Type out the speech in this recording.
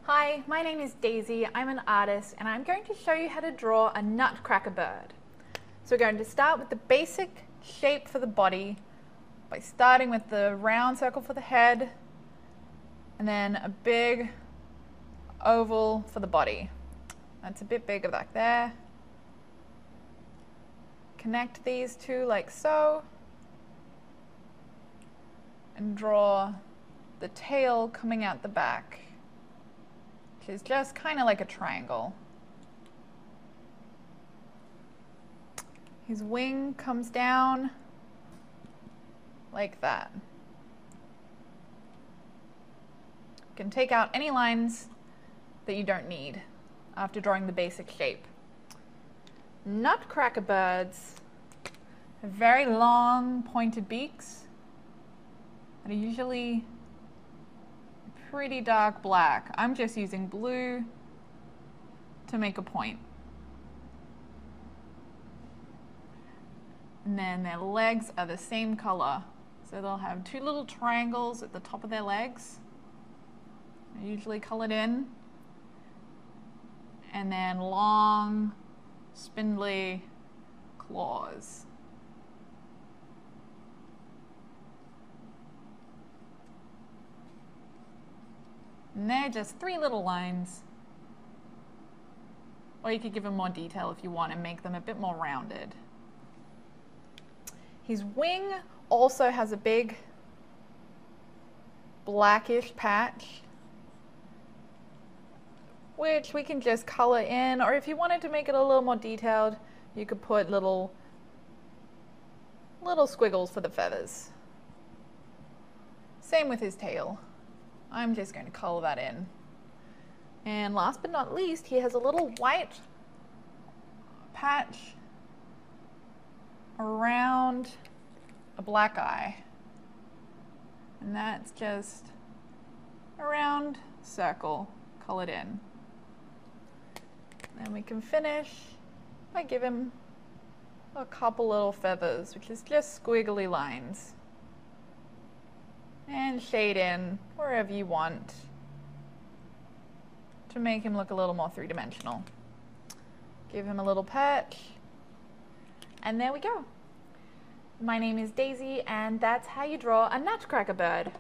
Hi, my name is Daisy. I'm an artist and I'm going to show you how to draw a nutcracker bird. So we're going to start with the basic shape for the body by starting with the round circle for the head and then a big oval for the body. That's a bit bigger back there. Connect these two like so and draw the tail coming out the back, which is just kind of like a triangle. His wing comes down like that. You can take out any lines that you don't need after drawing the basic shape. Nutcracker birds have very long pointed beaks that are usually pretty dark black. I'm just using blue to make a point. And then their legs are the same color. So they'll have two little triangles at the top of their legs. They're usually colored in. And then long, spindly claws. And they're just three little lines. Or you could give them more detail if you want and make them a bit more rounded. His wing also has a big blackish patch, which we can just color in, or if you wanted to make it a little more detailed, you could put little squiggles for the feathers. Same with his tail. I'm just going to color that in. And last but not least, he has a little white patch around a black eye. And that's just a round circle colored in. Then we can finish by giving him a couple little feathers, which is just squiggly lines. And shade in wherever you want to make him look a little more three-dimensional. Give him a little patch, and there we go. My name is Daisy, and that's how you draw a nutcracker bird.